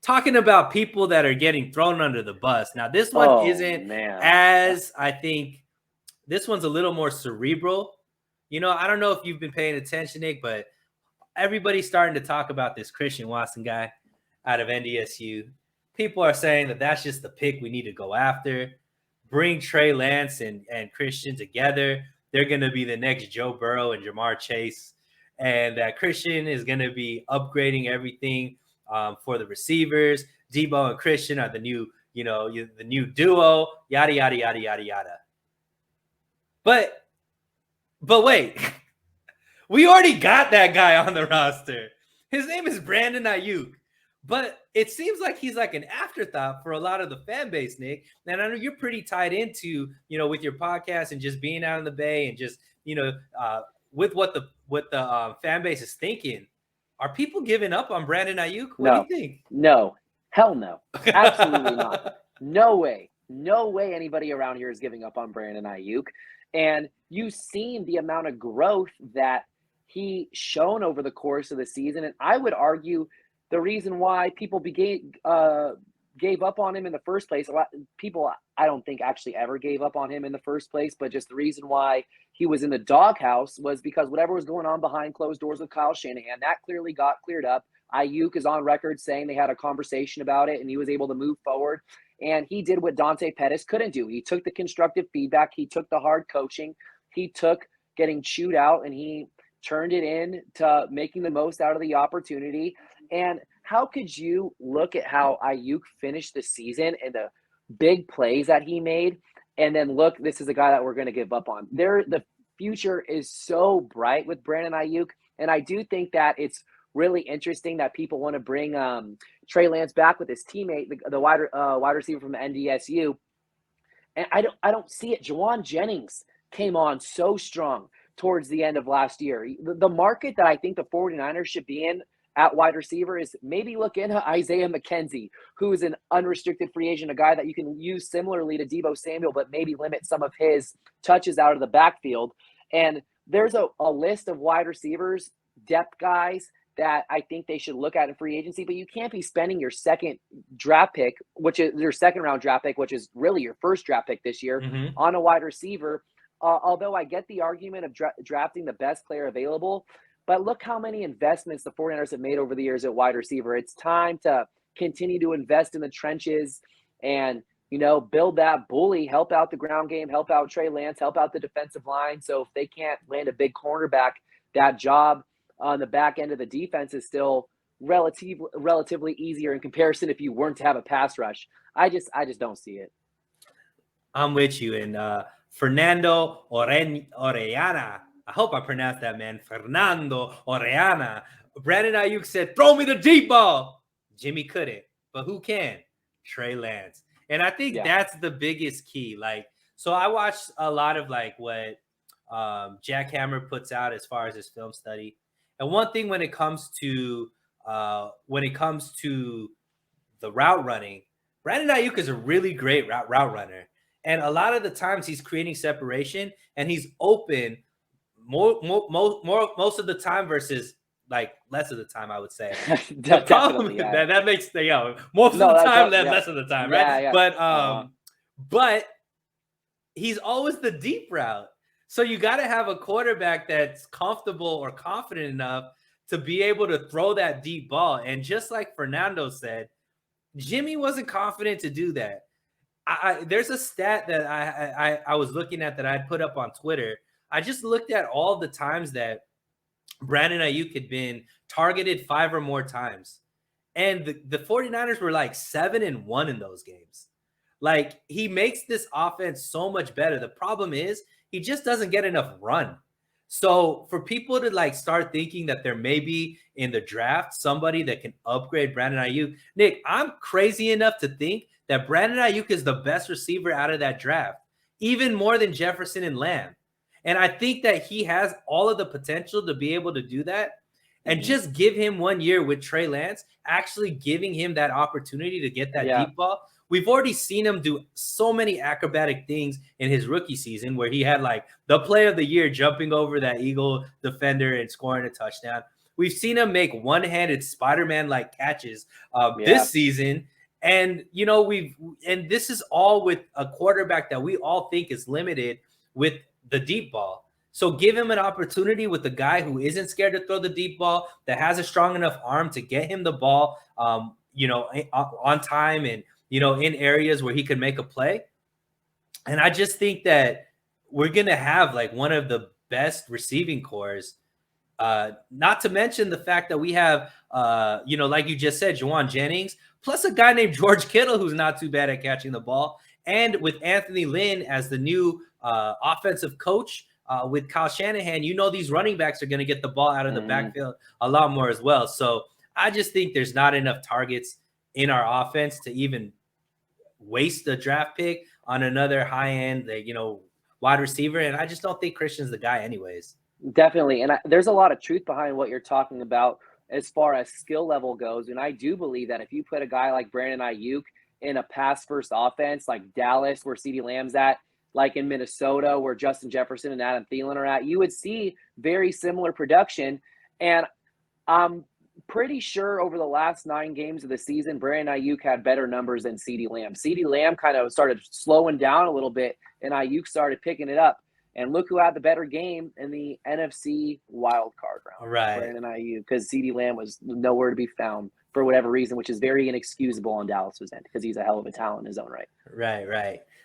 talking about people that are getting thrown under the bus. Now, this one isn't I think this one's a little more cerebral. I don't know if you've been paying attention, Nick, but everybody's starting to talk about this Christian Watson guy out of NDSU. People are saying that that's just the pick we need to go after. Bring Trey Lance and Christian together. They're going to be the next Joe Burrow and Jamar Chase. And that Christian is going to be upgrading everything for the receivers. Debo and Christian are the new duo, yada, yada, yada, yada, yada. But wait, we already got that guy on the roster. His name is Brandon Aiyuk. But it seems like he's like an afterthought for a lot of the fan base, Nick. And I know you're pretty tied into, with your podcast and just being out in the Bay and just, with what the fan base is thinking. Are people giving up on Brandon Aiyuk? What do you think? No. Hell no. Absolutely not. No way. No way anybody around here is giving up on Brandon Aiyuk. And you've seen the amount of growth that he shown over the course of the season. And I would argue the reason why people gave up on him in the first place, a lot people I don't think actually ever gave up on him in the first place, but just the reason why he was in the doghouse was because whatever was going on behind closed doors with Kyle Shanahan, that clearly got cleared up. Aiyuk is on record saying they had a conversation about it and he was able to move forward. And he did what Dante Pettis couldn't do. He took the constructive feedback. He took the hard coaching. He took getting chewed out and he turned it in to making the most out of the opportunity. And how could you look at how Aiyuk finished the season and the big plays that he made and then look, this is a guy that we're going to give up on? The future is so bright with Brandon Aiyuk. And I do think that it's really interesting that people want to bring Trey Lance back with his teammate, the wide receiver from the NDSU. And I don't see it. Juwan Jennings came on so strong towards the end of last year. The market that I think the 49ers should be in at wide receiver is maybe look into Isaiah McKenzie, who is an unrestricted free agent, a guy that you can use similarly to Deebo Samuel, but maybe limit some of his touches out of the backfield. And there's a list of wide receivers, depth guys, that I think they should look at in free agency, but you can't be spending your second round draft pick, which is really your first draft pick this year, on a wide receiver. Although I get the argument of drafting the best player available, but look how many investments the 49ers have made over the years at wide receiver. It's time to continue to invest in the trenches and, build that bully, help out the ground game, help out Trey Lance, help out the defensive line. So if they can't land a big cornerback, that job on the back end of the defense is still relatively easier in comparison if you weren't to have a pass rush. I just don't see it. I'm with you. And Fernando Orellana, I hope I pronounced that, man. Fernando Orellana. Brandon Aiyuk said, throw me the deep ball. Jimmy couldn't. But who can? Trey Lance. And I think that's the biggest key. So I watched a lot of what Jack Hammer puts out as far as his film study. And one thing when it comes to the route running, Brandon Aiyuk is a really great route runner. And a lot of the times he's creating separation and he's open most of the time versus less of the time, I would say. The problem that makes most of the time, less of the time, right? Yeah. But he's always the deep route. So you got to have a quarterback that's comfortable or confident enough to be able to throw that deep ball. And just like Fernando said, Jimmy wasn't confident to do that. There's a stat that I was looking at that I'd put up on Twitter. I just looked at all the times that Brandon Aiyuk had been targeted 5 or more times. And the 49ers were 7-1 in those games. He makes this offense so much better. The problem is he just doesn't get enough run. So for people to start thinking that there may be in the draft somebody that can upgrade Brandon Aiyuk, Nick, I'm crazy enough to think that Brandon Aiyuk is the best receiver out of that draft, even more than Jefferson and Lamb. And I think that he has all of the potential to be able to do that. And just give him 1 year with Trey Lance, actually giving him that opportunity to get that deep ball. We've already seen him do so many acrobatic things in his rookie season where he had the play of the year jumping over that Eagle defender and scoring a touchdown. We've seen him make one-handed Spider-Man-like catches this season. And, you know, and this is all with a quarterback that we all think is limited with the deep ball. So give him an opportunity with a guy who isn't scared to throw the deep ball, that has a strong enough arm to get him the ball, you know, on time and, you know, in areas where he could make a play. And I just think that we're going to have like one of the best receiving cores. Not to mention the fact that we have, you know, like you just said, Juwan Jennings, plus a guy named George Kittle, who's not too bad at catching the ball. And with Anthony Lynn as the new offensive coach with Kyle Shanahan, you know, these running backs are going to get the ball out of the backfield a lot more as well. So I just think there's not enough targets in our offense to even waste the draft pick on another high end, you know, wide receiver. And I just don't think Christian's the guy anyways. Definitely. And there's a lot of truth behind what you're talking about as far as skill level goes. And I do believe that if you put a guy like Brandon Aiyuk in a pass first offense, like Dallas, where CeeDee Lamb's at, like in Minnesota, where Justin Jefferson and Adam Thielen are at, you would see very similar production. And I'm pretty sure over the last 9 games of the season, Brandon Aiyuk had better numbers than CeeDee Lamb. CeeDee Lamb kind of started slowing down a little bit, and Aiyuk started picking it up. And look who had the better game in the NFC wildcard round. Right. Brandon Aiyuk, because CeeDee Lamb was nowhere to be found for whatever reason, which is very inexcusable on Dallas's end because he's a hell of a talent in his own right. Right.